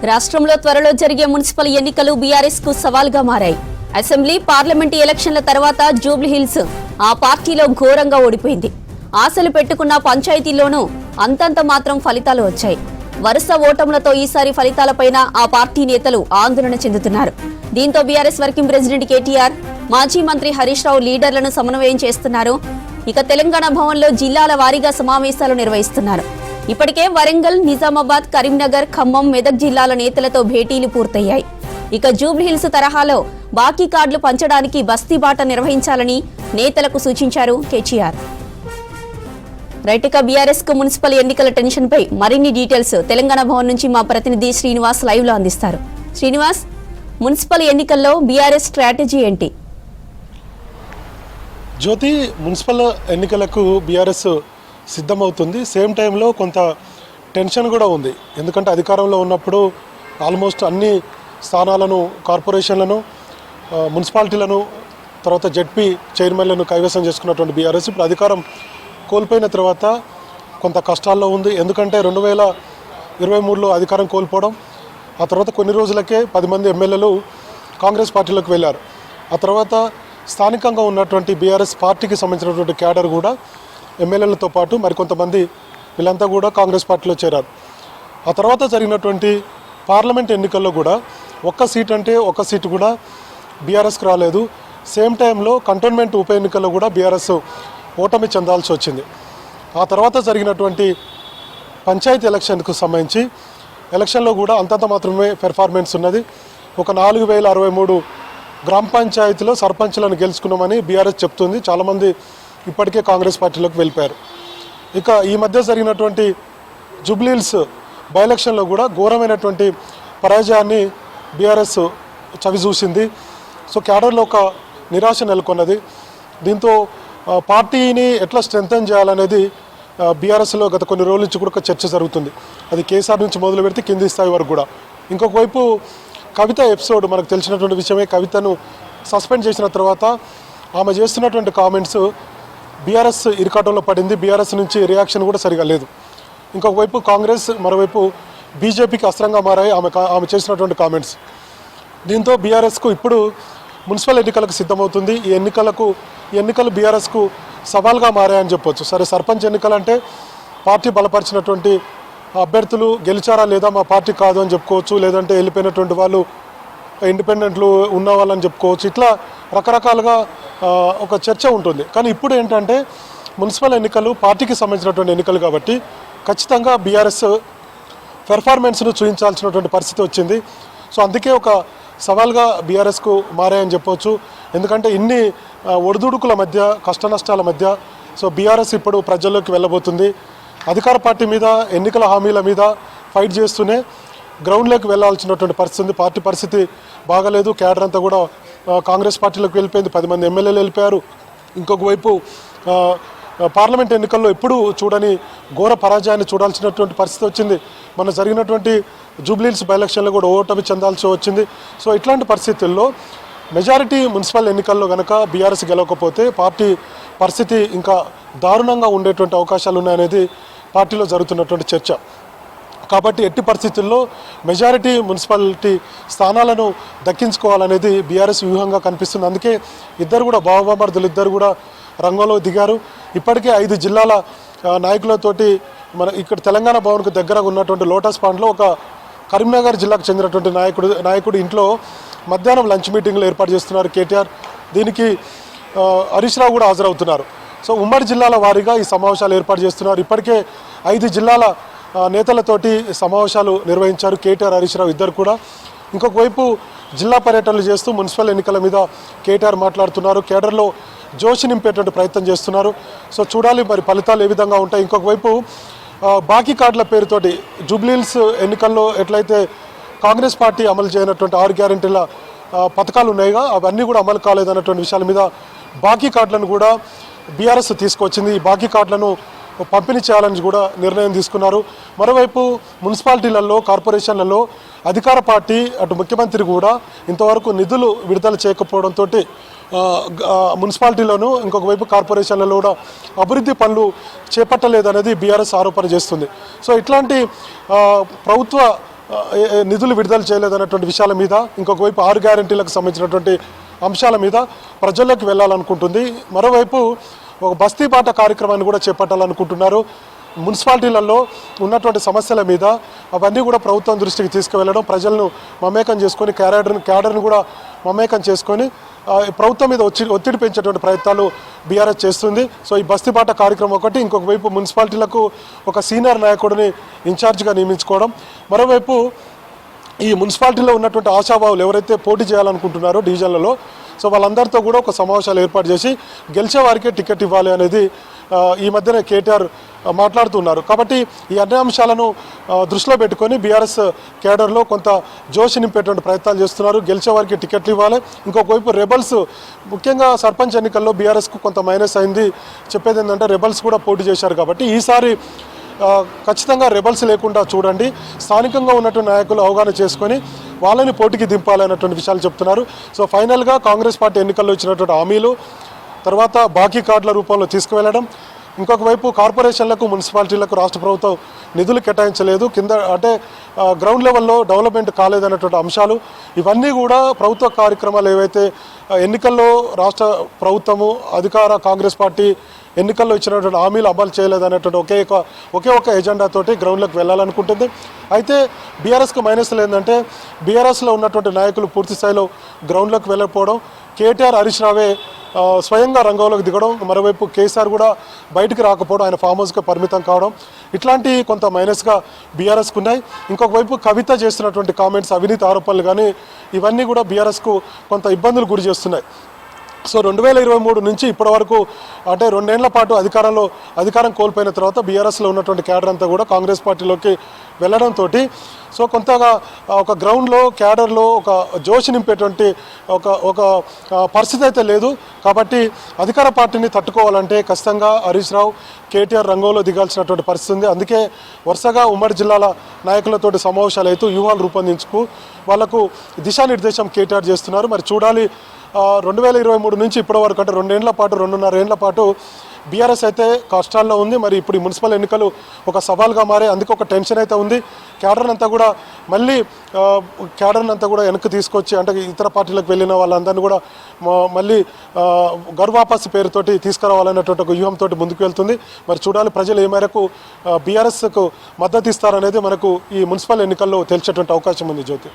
రాష్ట్రంలో త్వరలో జరిగే మున్సిపల్ ఎన్నికలు బీఆర్ఎస్ కు సవాల్గా మారాయి. అసెంబ్లీ, పార్లమెంటు ఎలక్షన్ల తర్వాత జూబ్లీహిల్స్ ఆ పార్టీలో ఘోరంగా ఓడిపోయింది. ఆశలు పెట్టుకున్న పంచాయతీల్లోనూ అంతంత మాత్రం ఫలితాలు వచ్చాయి. వరుస ఓటములతో ఈసారి ఫలితాలపైన ఆ పార్టీ నేతలు ఆందోళన చెందుతున్నారు. దీంతో బీఆర్ఎస్ వర్కింగ్ ప్రెసిడెంట్ కేటీఆర్, మాజీ మంత్రి హరీష్ రావు లీడర్లను సమన్వయం చేస్తున్నారు. ఇక తెలంగాణ భవన్లో జిల్లాల వారీగా సమావేశాలు నిర్వహిస్తున్నారు. ఇప్పటికే వరంగల్, నిజామాబాద్, కరీంనగర్, ఖమ్మం, మెదక్ జిల్లాల నేతలతో భేటీలు పూర్తయ్యాయి. ఇక జూబ్లీహిల్స్ తరహాలో బాకీ కార్డులు పంచడానికి బస్తీ బాట నిర్వహించాలని నేతలకు సూచించారు కేటీఆర్. రైట్గా బీఆర్ఎస్ కు మున్సిపల్ ఎన్నికల టెన్షన్ పై మరిన్ని డీటెయిల్స్ తెలంగాణ భవన్ నుంచి మా ప్రతినిధి శ్రీనివాస్ లైవ్ లో అందిస్తారు. శ్రీనివాస్, మున్సిపల్ ఎన్నికల్లో బీఆర్ఎస్ స్ట్రాటజీ ఏంటి? జ్యోతి, మున్సిపల్ ఎన్నికలకు బీఆర్ఎస్ సిద్ధమవుతుంది. సేమ్ టైంలో కొంత టెన్షన్ కూడా ఉంది. ఎందుకంటే అధికారంలో ఉన్నప్పుడు ఆల్మోస్ట్ అన్ని స్థానాలను, కార్పొరేషన్లను, మున్సిపాలిటీలను, తర్వాత జెడ్పీ చైర్మన్లను కైవసం చేసుకున్నటువంటి బీఆర్ఎస్ ఇప్పుడు అధికారం కోల్పోయిన తర్వాత కొంత కష్టాల్లో ఉంది. ఎందుకంటే 2023లో అధికారం కోల్పోవడం, ఆ తర్వాత కొన్ని రోజులకే 10 మంది ఎమ్మెల్యేలు కాంగ్రెస్ పార్టీలోకి వెళ్ళారు. ఆ తర్వాత స్థానికంగా ఉన్నటువంటి బీఆర్ఎస్ పార్టీకి సంబంధించినటువంటి క్యాడర్ కూడా ఎమ్మెల్యేలతో పాటు మరికొంతమంది వీళ్ళంతా కూడా కాంగ్రెస్ పార్టీలో చేరారు. ఆ తర్వాత జరిగినటువంటి పార్లమెంట్ ఎన్నికల్లో కూడా ఒక్క సీటు కూడా బీఆర్ఎస్కి రాలేదు. సేమ్ టైంలో కంటోన్మెంట్ ఉప ఎన్నికల్లో కూడా బీఆర్ఎస్ ఓటమి చెందాల్సి వచ్చింది. ఆ తర్వాత జరిగినటువంటి పంచాయతీ ఎలక్షన్కు సంబంధించి ఎలక్షన్లో కూడా అంతంత మాత్రమే పెర్ఫార్మెన్స్ ఉన్నది. ఒక 4063 గ్రామ పంచాయతీలో సర్పంచ్లను గెలుచుకున్నామని బీఆర్ఎస్ చెప్తుంది. చాలామంది ఇప్పటికే కాంగ్రెస్ పార్టీలోకి వెళ్ళిపోయారు. ఇక ఈ మధ్య జరిగినటువంటి జూబ్లీహిల్స్ బై ఎలక్షన్లో కూడా ఘోరమైనటువంటి పరాజయాన్ని బీఆర్ఎస్ చవి చూసింది. సో క్యాడర్లో ఒక నిరాశ నెలకొన్నది. దీంతో పార్టీని ఎట్లా స్ట్రెంథన్ చేయాలనేది బీఆర్ఎస్లో గత కొన్ని రోజుల నుంచి కూడా ఒక చర్చ జరుగుతుంది. అది కేసీఆర్ నుంచి మొదలు పెడితే కింది స్థాయి వరకు కూడా. ఇంకొక వైపు కవిత ఎపిసోడ్ మనకు తెలిసినటువంటి విషయమే. కవితను సస్పెండ్ చేసిన తర్వాత ఆమె చేస్తున్నటువంటి కామెంట్స్ బీఆర్ఎస్ ఇరకాటంలో పడింది. బీఆర్ఎస్ నుంచి రియాక్షన్ కూడా సరిగా లేదు. ఇంకొక వైపు కాంగ్రెస్, మరోవైపు బీజేపీకి అస్త్రంగా మారాయి ఆమె చేసినటువంటి కామెంట్స్. దీంతో బీఆర్ఎస్కు ఇప్పుడు మున్సిపల్ ఎన్నికలకు సిద్ధమవుతుంది. ఈ ఎన్నికలు బీఆర్ఎస్కు సవాల్గా మారాయని చెప్పొచ్చు. సరే, సర్పంచ్ ఎన్నికలంటే పార్టీ బలపరిచినటువంటి అభ్యర్థులు గెలిచారా లేదా మా పార్టీ కాదు అని చెప్పుకోవచ్చు. లేదంటే వెళ్ళిపోయినటువంటి వాళ్ళు ఇండిపెండెంట్లు ఉన్న వాళ్ళని చెప్పుకోవచ్చు. ఇట్లా రకరకాలుగా ఒక చర్చ ఉంటుంది. కానీ ఇప్పుడు ఏంటంటే మున్సిపల్ ఎన్నికలు పార్టీకి సంబంధించినటువంటి ఎన్నికలు కాబట్టి ఖచ్చితంగా బీఆర్ఎస్ పెర్ఫార్మెన్స్ను చూపించాల్సినటువంటి పరిస్థితి వచ్చింది. సో అందుకే ఒక సవాల్గా బీఆర్ఎస్కు మారాయని చెప్పవచ్చు. ఎందుకంటే ఇన్ని ఒడిదుడుకుల మధ్య, కష్ట నష్టాల మధ్య సో బీఆర్ఎస్ ఇప్పుడు ప్రజల్లోకి వెళ్ళబోతుంది. అధికార పార్టీ మీద, ఎన్నికల హామీల మీద ఫైట్ చేస్తూనే గ్రౌండ్లోకి వెళ్ళాల్సినటువంటి పరిస్థితి ఉంది. పార్టీ పరిస్థితి బాగలేదు. క్యాడర్ అంతా కూడా కాంగ్రెస్ పార్టీలోకి వెళ్ళిపోయింది. 10 మంది ఎమ్మెల్యేలు వెళ్ళిపోయారు. ఇంకొక వైపు పార్లమెంట్ ఎన్నికల్లో ఎప్పుడు చూడని ఘోర పరాజయాన్ని చూడాల్సినటువంటి పరిస్థితి వచ్చింది. మన జరిగినటువంటి జూబ్లీహిల్స్ బై ఎలక్షన్లో కూడా ఓటమి చెందాల్సి వచ్చింది. సో ఇట్లాంటి పరిస్థితుల్లో మెజారిటీ మున్సిపల్ ఎన్నికల్లో కనుక బీఆర్ఎస్ గెలవకపోతే పార్టీ పరిస్థితి ఇంకా దారుణంగా ఉండేటువంటి అవకాశాలు ఉన్నాయనేది పార్టీలో జరుగుతున్నటువంటి చర్చ. కాబట్టి ఎట్టి పరిస్థితుల్లో మెజారిటీ మున్సిపాలిటీ స్థానాలను దక్కించుకోవాలనేది బీఆర్ఎస్ వ్యూహంగా కనిపిస్తుంది. అందుకే ఇద్దరు కూడా బావబామర్దులు ఇద్దరు కూడా రంగంలో దిగారు. ఇప్పటికే 5 జిల్లాల నాయకులతోటి మన ఇక్కడ తెలంగాణ భవన్కు దగ్గర ఉన్నటువంటి లోటస్ పాండ్లో ఒక కరీంనగర్ జిల్లాకు చెందినటువంటి నాయకుడు ఇంట్లో మధ్యాహ్నం లంచ్ మీటింగ్లు ఏర్పాటు చేస్తున్నారు కేటీఆర్. దీనికి హరీష్ రావు కూడా హాజరవుతున్నారు. సో ఉమ్మడి జిల్లాల వారీగా ఈ సమావేశాలు ఏర్పాటు చేస్తున్నారు. ఇప్పటికే 5 జిల్లాల నేతలతోటి సమావేశాలు నిర్వహించారు కేటీఆర్, హరీష్ రావు ఇద్దరు కూడా. ఇంకొక వైపు జిల్లా పర్యటనలు చేస్తూ మున్సిపల్ ఎన్నికల మీద కేటీఆర్ మాట్లాడుతున్నారు. కేడర్లో జోషి నింపేటువంటి ప్రయత్నం చేస్తున్నారు. సో చూడాలి మరి ఫలితాలు ఏ విధంగా ఉంటాయి. ఇంకొక వైపు బాకీ కార్డుల పేరుతోటి జూబ్లీహిల్స్ ఎన్నికల్లో ఎట్లయితే కాంగ్రెస్ పార్టీ అమలు చేయనటువంటి 6 గ్యారెంటీల పథకాలు ఉన్నాయిగా అవన్నీ కూడా అమలు కాలేదన్నటువంటి విషయాల మీద బాకీ కార్డులను కూడా బీఆర్ఎస్ తీసుకొచ్చింది. ఈ బాకీ కార్డులను పంపిణీ చేయాలని కూడా నిర్ణయం తీసుకున్నారు. మరోవైపు మున్సిపాలిటీలలో, కార్పొరేషన్లలో అధికార పార్టీ అటు ముఖ్యమంత్రి కూడా ఇంతవరకు నిధులు విడుదల చేయకపోవడంతో మున్సిపాలిటీలోనూ ఇంకొక వైపు కార్పొరేషన్లలో కూడా అభివృద్ధి పనులు చేపట్టలేదనేది బీఆర్ఎస్ ఆరోపణ చేస్తుంది. సో ఇట్లాంటి ప్రభుత్వ నిధులు విడుదల చేయలేదన్నటువంటి విషయాల మీద, ఇంకొక వైపు 6 గ్యారెంటీలకు సంబంధించినటువంటి అంశాల మీద ప్రజల్లోకి వెళ్ళాలనుకుంటుంది. మరోవైపు ఒక బస్తీ బాట కార్యక్రమాన్ని కూడా చేపట్టాలనుకుంటున్నారు. మున్సిపాలిటీలలో ఉన్నటువంటి సమస్యల మీద అవన్నీ కూడా ప్రభుత్వం దృష్టికి తీసుకువెళ్ళడం, ప్రజలను మమేకం చేసుకొని క్యాడర్ని కూడా మమేకం చేసుకొని ప్రభుత్వం మీద ఒత్తిడి పెంచేటువంటి ప్రయత్నాలు బీఆర్ఎస్ చేస్తుంది. సో ఈ బస్తీబాట కార్యక్రమం ఒకటి, ఇంకొక వైపు మున్సిపాలిటీలకు ఒక సీనియర్ నాయకుడిని ఇన్ఛార్జిగా నియమించుకోవడం, మరోవైపు ఈ మున్సిపాలిటీలో ఉన్నటువంటి ఆశాభావులు ఎవరైతే పోటీ చేయాలనుకుంటున్నారో డివిజన్లలో, సో వాళ్ళందరితో కూడా ఒక సమావేశాలు ఏర్పాటు చేసి గెలిచే వారికే టికెట్ ఇవ్వాలి అనేది ఈ మధ్యన కేటీఆర్ మాట్లాడుతున్నారు. కాబట్టి ఈ అన్ని అంశాలను దృష్టిలో పెట్టుకొని బీఆర్ఎస్ కేడర్లో కొంత జోష్ నింపేటువంటి ప్రయత్నాలు చేస్తున్నారు. గెలిచే వారికి టికెట్లు ఇవ్వాలి. ఇంకొక వైపు రెబల్స్, ముఖ్యంగా సర్పంచ్ ఎన్నికల్లో బీఆర్ఎస్కు కొంత మైనస్ అయింది. చెప్పేది ఏంటంటే రెబల్స్ కూడా పోటీ చేశారు. కాబట్టి ఈసారి ఖచ్చితంగా రెబల్స్ లేకుండా చూడండి, స్థానికంగా ఉన్నటువంటి నాయకులు అవగాహన చేసుకొని వాళ్ళని పోటీకి దింపాలన్నటువంటి విషయాలు చెప్తున్నారు. సో ఫైనల్గా కాంగ్రెస్ పార్టీ ఎన్నికల్లో ఇచ్చినటువంటి హామీలు, తర్వాత బాకీ కార్డుల రూపంలో తీసుకువెళ్ళడం, ఇంకొక వైపు కార్పొరేషన్లకు మున్సిపాలిటీలకు రాష్ట్ర ప్రభుత్వం నిధులు కేటాయించలేదు, కింద అంటే గ్రౌండ్ లెవెల్లో డెవలప్మెంట్ కాలేదన్నటువంటి అంశాలు, ఇవన్నీ కూడా ప్రభుత్వ కార్యక్రమాలు ఏవైతే ఎన్నికల్లో రాష్ట్ర ప్రభుత్వము అధికార కాంగ్రెస్ పార్టీ ఎన్నికల్లో ఇచ్చినటువంటి హామీలు అమలు చేయలేదనేటువంటి ఒకే ఒక ఎజెండాతోటి గ్రౌండ్లోకి వెళ్ళాలనుకుంటుంది. అయితే బీఆర్ఎస్కు మైనస్లు ఏంటంటే బీఆర్ఎస్లో ఉన్నటువంటి నాయకులు పూర్తి స్థాయిలో గ్రౌండ్లోకి వెళ్ళకపోవడం, కేటీఆర్ హరీష్ రావే స్వయంగా రంగంలోకి దిగడం, మరోవైపు కేసీఆర్ కూడా బయటికి రాకపోవడం, ఆయన ఫామ్ హౌస్కే పరిమితం కావడం, ఇట్లాంటి కొంత మైనస్గా బీఆర్ఎస్కు ఉన్నాయి. ఇంకొక వైపు కవిత చేస్తున్నటువంటి కామెంట్స్, అవినీతి ఆరోపణలు కానీ ఇవన్నీ కూడా బీఆర్ఎస్కు కొంత ఇబ్బందులు గురి చేస్తున్నాయి. సో 2023 నుంచి ఇప్పటి వరకు అంటే 2 ఏళ్ల పాటు అధికారం కోల్పోయిన తర్వాత బీఆర్ఎస్లో ఉన్నటువంటి క్యాడర్ అంతా కూడా కాంగ్రెస్ పార్టీలోకి వెళ్ళడంతో సో కొంతగా ఒక గ్రౌండ్లో క్యాడర్లో ఒక జోష్ నింపేటువంటి ఒక పరిస్థితి అయితే లేదు. కాబట్టి అధికార పార్టీని తట్టుకోవాలంటే ఖచ్చితంగా హరీష్ రావు, కేటీఆర్ రంగంలో దిగాల్సినటువంటి పరిస్థితి ఉంది. అందుకే వరుసగా ఉమ్మడి జిల్లాల నాయకులతోటి సమావేశాలు అయితే వ్యూహాలు రూపొందించుకు వాళ్లకు దిశానిర్దేశం కేటీఆర్ చేస్తున్నారు. మరి చూడాలి 2023 నుంచి ఇప్పటి వరకు అంటే 2 ఏళ్ల పాటు 2.5 ఏళ్ల పాటు బీఆర్ఎస్ అయితే కష్టాల్లో ఉంది. మరి ఇప్పుడు ఈ మున్సిపల్ ఎన్నికలు ఒక సవాల్గా మారే, అందుకే ఒక టెన్షన్ అయితే ఉంది. క్యాడర్ని అంతా కూడా వెనక్కి తీసుకొచ్చి అంటే ఇతర పార్టీలకు వెళ్ళిన వాళ్ళందరినీ కూడా మళ్ళీ గర్వాపస్ పేరుతోటి తీసుకురావాలనేటువంటి ఒక వ్యూహంతో ముందుకు వెళ్తుంది. మరి చూడాలి ప్రజలు ఏ మేరకు బీఆర్ఎస్కు మద్దతు ఇస్తారనేది మనకు ఈ మున్సిపల్ ఎన్నికల్లో తెలిసేటువంటి అవకాశం ఉంది. జ్యోతి.